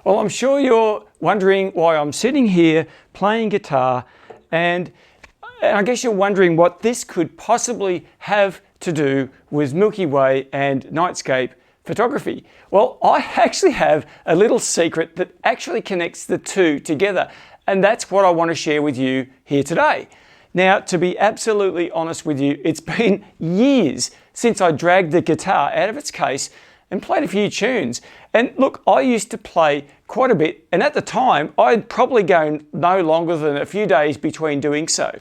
Well, I'm sure you're wondering why I'm sitting here playing guitar, and I guess you're wondering what this could possibly have to do with Milky Way and Nightscape photography. Well, I actually have a little secret that actually connects the two together, and that's what I want to share with you here today. Now, to be absolutely honest with you, it's been years since I dragged the guitar out of its case and played a few tunes. And look, I used to play quite a bit, and at the time, I'd probably go no longer than a few days between doing so.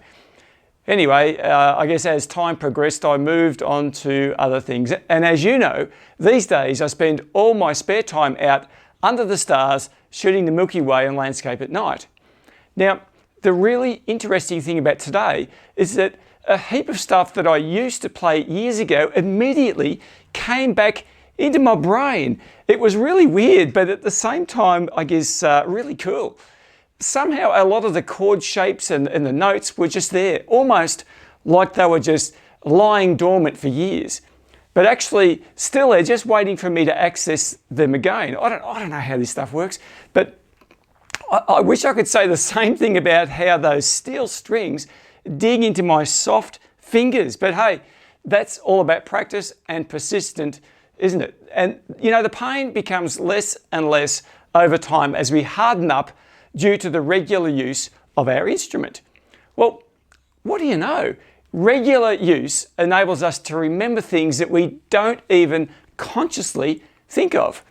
Anyway, I guess as time progressed, I moved on to other things. And as you know, these days I spend all my spare time out under the stars shooting the Milky Way and landscape at night. Now, the really interesting thing about today is that a heap of stuff that I used to play years ago immediately came back into my brain. It was really weird, but at the same time, I guess, really cool. Somehow a lot of the chord shapes and the notes were just there, almost like they were just lying dormant for years. But actually, still they're just waiting for me to access them again. I don't know how this stuff works, but I wish I could say the same thing about how those steel strings dig into my soft fingers. But hey, that's all about practice and persistent, isn't it? And you know, the pain becomes less and less over time as we harden up due to the regular use of our instrument. Well, what do you know? Regular use enables us to remember things that we don't even consciously think of.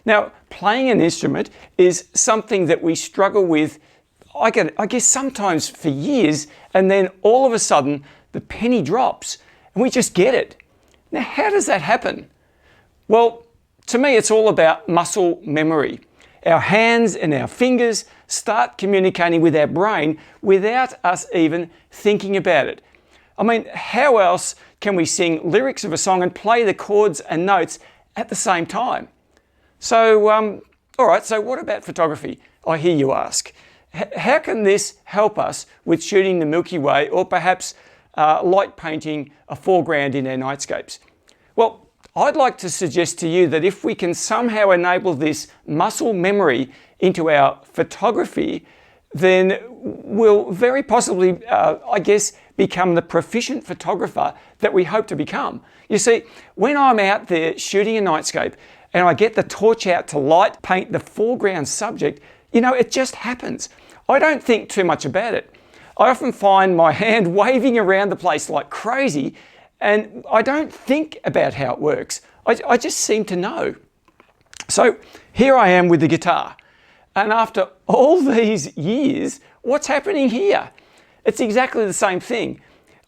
Now, playing an instrument is something that we struggle with, I guess sometimes for years, and then all of a sudden the penny drops and we just get it. Now, how does that happen? Well, to me, it's all about muscle memory. Our hands and our fingers start communicating with our brain without us even thinking about it. I mean, how else can we sing lyrics of a song and play the chords and notes at the same time? So, all right, so what about photography? I hear you ask. How can this help us with shooting the Milky Way, or perhaps light painting a foreground in our nightscapes? Well, I'd like to suggest to you that if we can somehow enable this muscle memory into our photography, then we'll very possibly, I guess, become the proficient photographer that we hope to become. You see, when I'm out there shooting a nightscape and I get the torch out to light paint the foreground subject, you know, it just happens. I don't think too much about it. I often find my hand waving around the place like crazy, and I don't think about how it works. I just seem to know. So here I am with the guitar. And after all these years, what's happening here? It's exactly the same thing.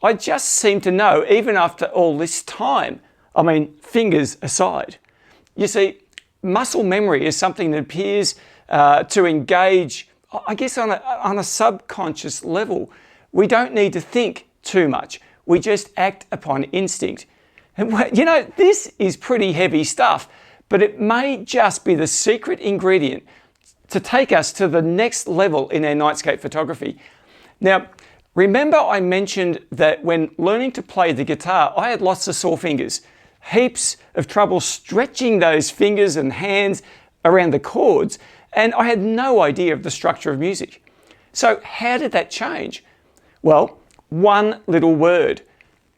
I just seem to know, even after all this time. I mean, fingers aside. You see, muscle memory is something that appears to engage, I guess, on a subconscious level. We don't need to think too much. We just act upon instinct. And you know, this is pretty heavy stuff, but it may just be the secret ingredient to take us to the next level in our Nightscape photography. Now, remember I mentioned that when learning to play the guitar, I had lots of sore fingers, heaps of trouble stretching those fingers and hands around the chords, and I had no idea of the structure of music. So how did that change? Well, one little word: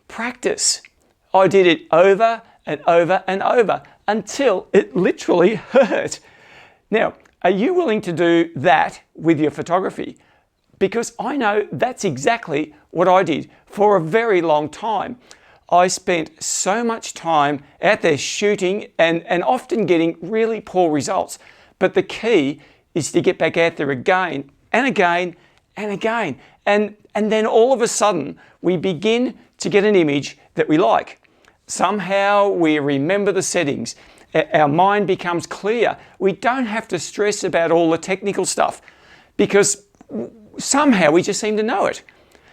practice. I did it over and over and over until it literally hurt. Now, are you willing to do that with your photography? Because I know that's exactly what I did for a very long time. I spent so much time out there shooting and often getting really poor results. But the key is to get back out there again and again and again. And then all of a sudden, we begin to get an image that we like. Somehow we remember the settings. Our mind becomes clear. We don't have to stress about all the technical stuff because somehow we just seem to know it.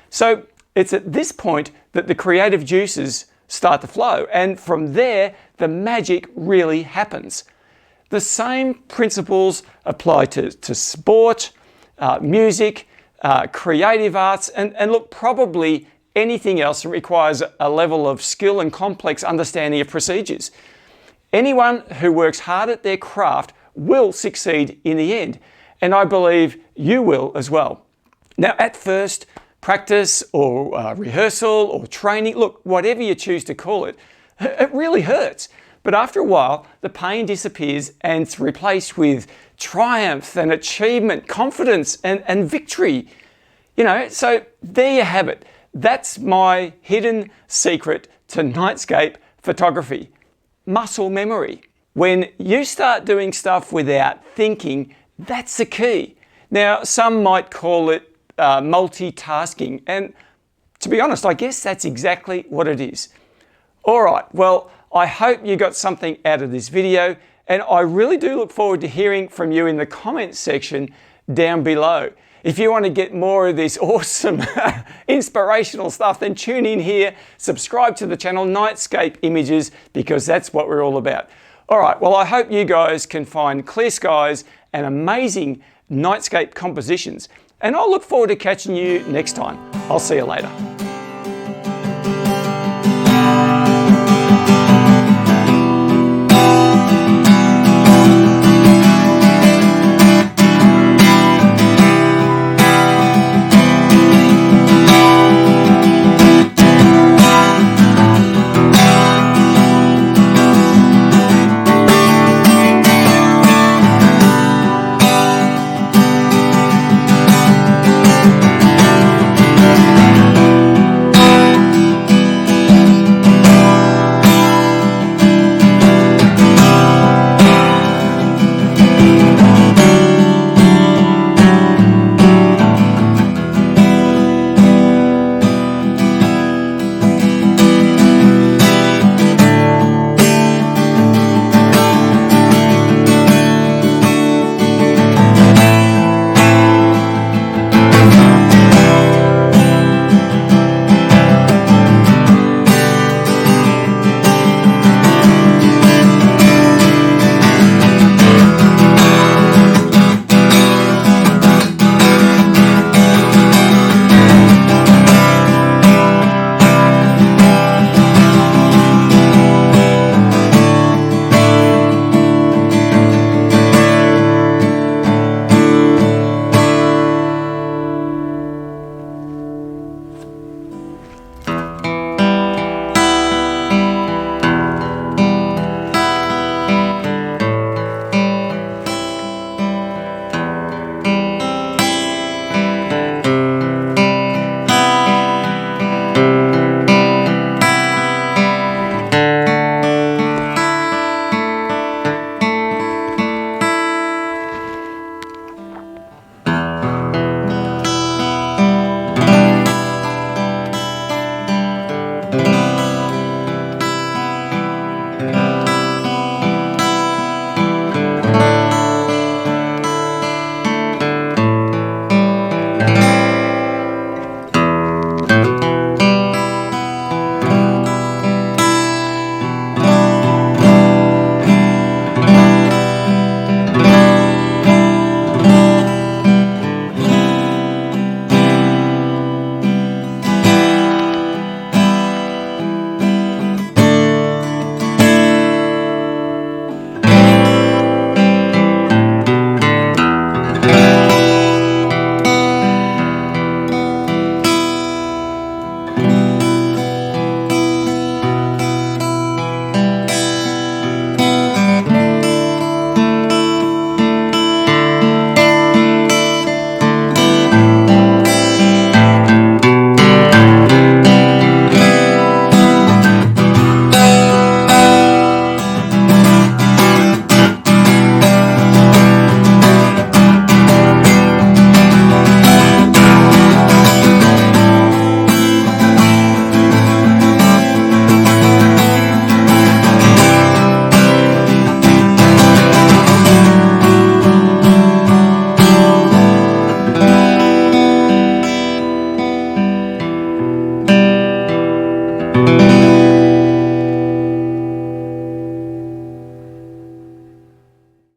So it's at this point that the creative juices start to flow, and from there the magic really happens. The same principles apply to sport, music, creative arts, and look, probably anything else that requires a level of skill and complex understanding of procedures. Anyone who works hard at their craft will succeed in the end, and I believe you will as well. Now, at first, practice or rehearsal or training, look, whatever you choose to call it, it really hurts. But after a while, the pain disappears and it's replaced with triumph and achievement, confidence and victory. You know, so there you have it. That's my hidden secret to Nightscape photography. Muscle memory. When you start doing stuff without thinking, that's the key. Now, some might call it multitasking, and to be honest, I guess that's exactly what it is. All right, well, I hope you got something out of this video, and I really do look forward to hearing from you in the comments section down below. If you want to get more of this awesome inspirational stuff, then tune in here, subscribe to the channel Nightscape Images, because that's what we're all about. All right, well, I hope you guys can find clear skies and amazing Nightscape compositions, and I'll look forward to catching you next time. I'll see you later.